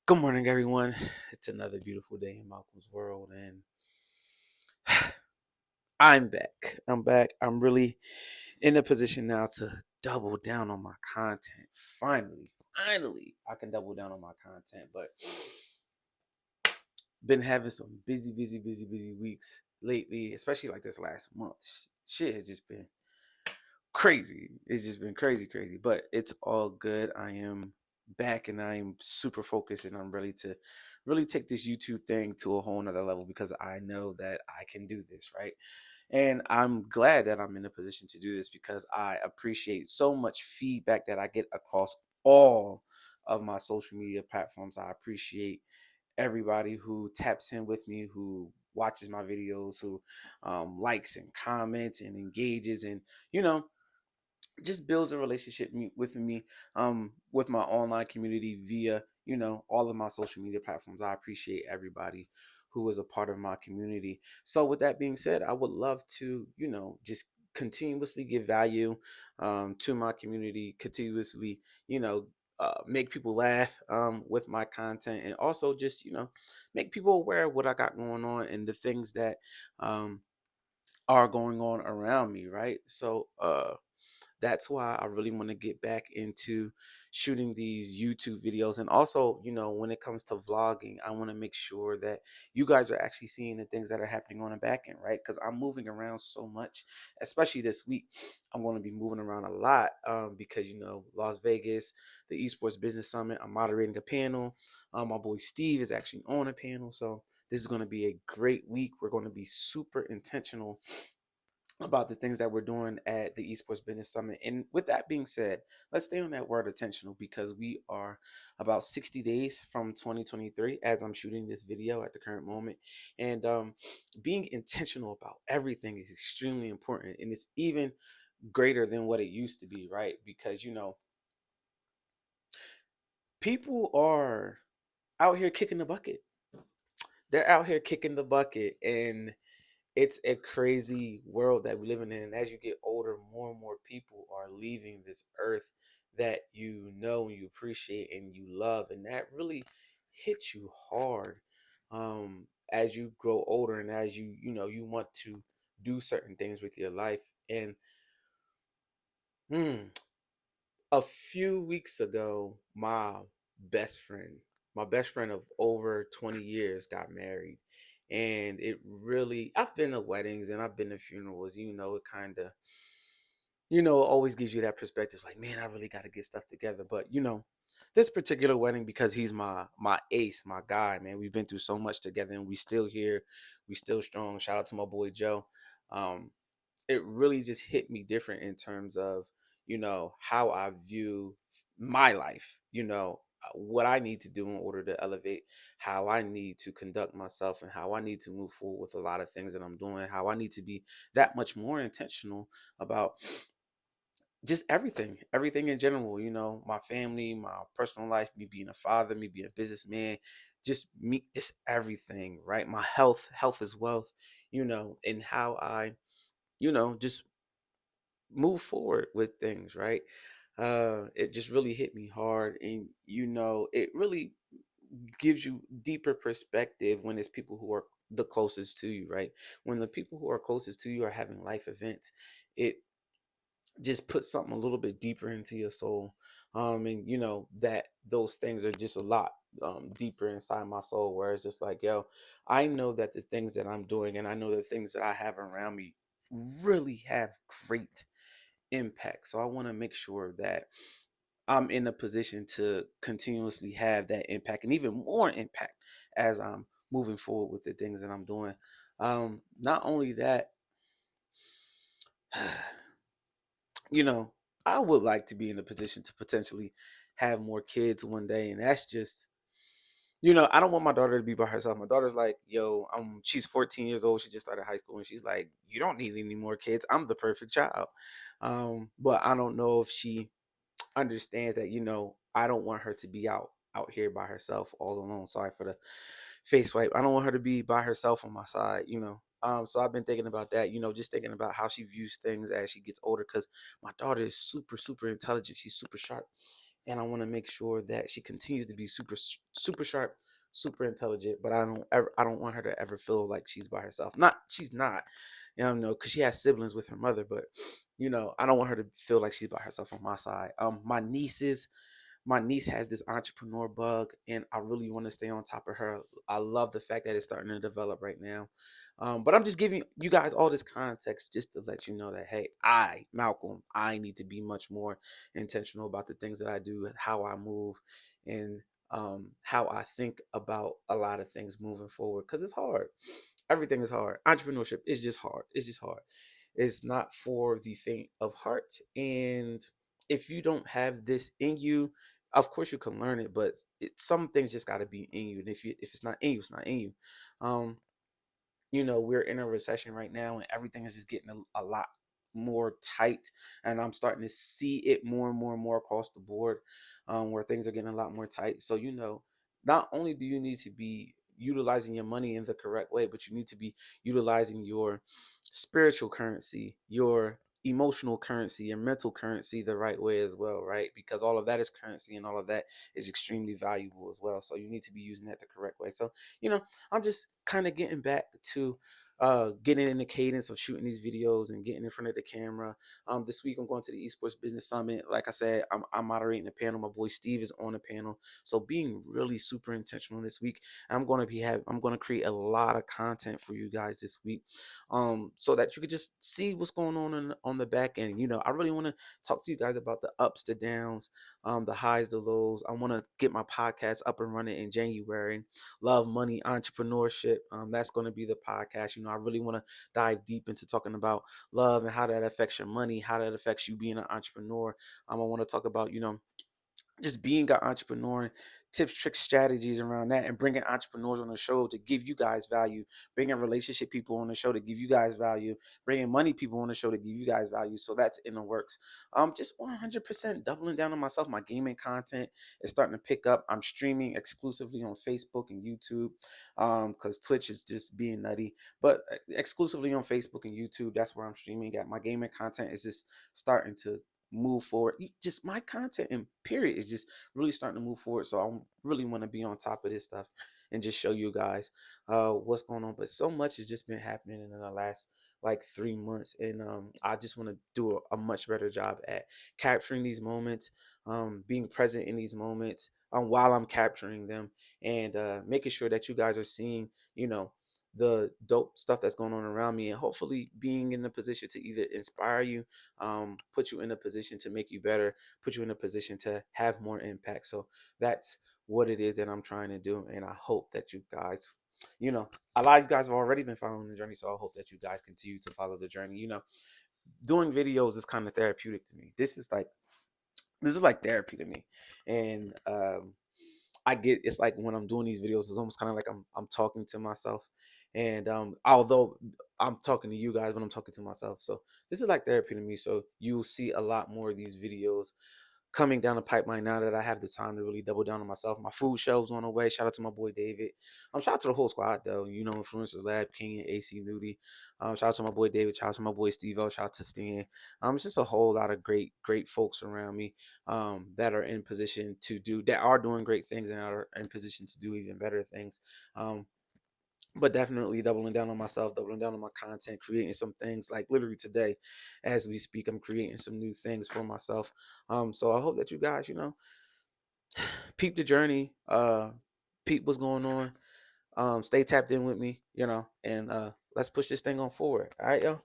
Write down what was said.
Good morning, everyone. It's another beautiful day in Malcolm's world, and I'm back. I'm back. I'm really in a position now to double down on my content. Finally, I can double down on my content. But been having some busy weeks lately, especially like this last month. Shit has just been crazy. It's just been crazy. But it's all good. I am back and I am super focused and I'm ready to really take this YouTube thing to a whole nother level because I know that I can do this, right? And I'm glad that I'm in a position to do this because I appreciate so much feedback that I get across all of my social media platforms. I appreciate everybody who taps in with me, who watches my videos, who likes and comments and engages and, you know, just builds a relationship with me with my online community via all of my social media platforms. I appreciate everybody who is a part of my community. So with that being said, I would love to just continuously give value to my community, continuously make people laugh with my content, and also just make people aware of what I got going on and the things that um, are going on around me, right? So that's why I really want to get back into shooting these YouTube videos. And also, when it comes to vlogging, I want to make sure that you guys are actually seeing the things that are happening on the back end, right? Because I'm moving around so much, especially this week. I'm going to be moving around a lot because, Las Vegas, the Esports Business Summit, I'm moderating a panel. My boy Steve is actually on a panel. So this is going to be a great week. We're going to be super intentional about the things that we're doing at the Esports Business Summit. And with that being said, let's stay on that word intentional because we are about 60 days from 2023 as I'm shooting this video at the current moment. And being intentional about everything is extremely important. And it's even greater than what it used to be, right? Because, people are out here kicking the bucket. They're out here kicking the bucket. And it's a crazy world that we're living in. And as you get older, more and more people are leaving this earth that you know and you appreciate and you love. And that really hits you hard as you grow older and as you want to do certain things with your life. And hmm, a few weeks ago, my best friend of over 20 years got married. And it really, I've been to weddings and I've been to funerals, it kind of, always gives you that perspective like, man, I really got to get stuff together. But, this particular wedding, because he's my ace, my guy, man, we've been through so much together and we still here, we still strong. Shout out to my boy Joe. Um, it really just hit me different in terms of how I view my life, what I need to do in order to elevate, how I need to conduct myself, and how I need to move forward with a lot of things that I'm doing, how I need to be that much more intentional about just everything in general, my family, my personal life, me being a father, me being a businessman, just me, just everything, right? My health is wealth, and how I just move forward with things, right? It just really hit me hard, and it really gives you deeper perspective when it's people who are the closest to you, right? When the people who are closest to you are having life events, it just puts something a little bit deeper into your soul. And that those things are just a lot deeper inside my soul, where it's just like, yo, I know that the things that I'm doing and I know the things that I have around me really have great impact. So I want to make sure that I'm in a position to continuously have that impact and even more impact as I'm moving forward with the things that I'm doing. Not only that, you know, I would like to be in a position to potentially have more kids one day. And that's just, I don't want my daughter to be by herself. My daughter's like, yo, she's 14 years old. She just started high school. And she's like, you don't need any more kids. I'm the perfect child. But I don't know if she understands that I don't want her to be out here by herself all alone. Sorry for the face wipe. I don't want her to be by herself on my side. So I've been thinking about that, just thinking about how she views things as she gets older, because my daughter is super intelligent. She's super sharp, and I want to make sure that she continues to be super sharp, super intelligent. But I don't want her to ever feel like she's by herself. Not she's not, because she has siblings with her mother. But I don't want her to feel like she's by herself on my side. My niece has this entrepreneur bug, and I really want to stay on top of her. I love the fact that it's starting to develop right now. But I'm just giving you guys all this context just to let you know that, hey, Malcolm, I need to be much more intentional about the things that I do, how I move, and how I think about a lot of things moving forward. Because it's hard. Everything is hard. Entrepreneurship is just hard. It's just hard. It's not for the faint of heart. And if you don't have this in you, of course you can learn it, but some things just got to be in you. And if it's not in you, it's not in you. Um, we're in a recession right now, and everything is just getting a lot more tight. And I'm starting to see it more and more and more across the board, where things are getting a lot more tight. So, not only do you need to be utilizing your money in the correct way, but you need to be utilizing your spiritual currency, your emotional currency, your mental currency the right way as well, right? Because all of that is currency, and all of that is extremely valuable as well. So you need to be using that the correct way. So, I'm just kind of getting back to getting in the cadence of shooting these videos and getting in front of the camera. This week I'm going to the Esports Business Summit. Like I said, I'm moderating the panel. My boy Steve is on the panel. So being really super intentional this week. I'm going to create a lot of content for you guys this week, so that you could just see what's going on the back end. I really want to talk to you guys about the ups, the downs, the highs, the lows. I want to get my podcast up and running in January. Love, money, entrepreneurship. That's going to be the podcast. I really want to dive deep into talking about love and how that affects your money, how that affects you being an entrepreneur. I want to talk about, just being an entrepreneur, and tips, tricks, strategies around that, and bringing entrepreneurs on the show to give you guys value, bringing relationship people on the show to give you guys value, bringing money people on the show to give you guys value. So that's in the works. Just 100% doubling down on myself. My gaming content is starting to pick up. I'm streaming exclusively on Facebook and YouTube, because Twitch is just being nutty, but exclusively on Facebook and YouTube. That's where I'm streaming at. My gaming content is just starting to move forward. Just my content and period is just really starting to move forward. So I really want to be on top of this stuff and just show you guys what's going on. But so much has just been happening in the last like 3 months, and I just want to do a much better job at capturing these moments, being present in these moments, while I'm capturing them, and making sure that you guys are seeing, the dope stuff that's going on around me, and hopefully being in the position to either inspire you, put you in a position to make you better, put you in a position to have more impact. So that's what it is that I'm trying to do. And I hope that you guys, a lot of you guys have already been following the journey. So I hope that you guys continue to follow the journey. Doing videos is kind of therapeutic to me. This is like therapy to me. And I get, it's like when I'm doing these videos, it's almost kind of like I'm talking to myself. And although I'm talking to you guys when I'm talking to myself, so this is like therapy to me. So you'll see a lot more of these videos coming down the pipeline now that I have the time to really double down on myself. My food shelves on the way. Shout out to my boy David. Shout out to the whole squad though. Influencers Lab, King, and AC Nudie. Shout out to my boy David. Shout out to my boy Steve O. Shout out to Stan. It's just a whole lot of great folks around me, that are in position to do, that are doing great things, and are in position to do even better things. But definitely doubling down on myself, doubling down on my content, creating some things like literally today as we speak. I'm creating some new things for myself. So I hope that you guys, peep the journey, peep what's going on, stay tapped in with me, and let's push this thing on forward. All right, yo.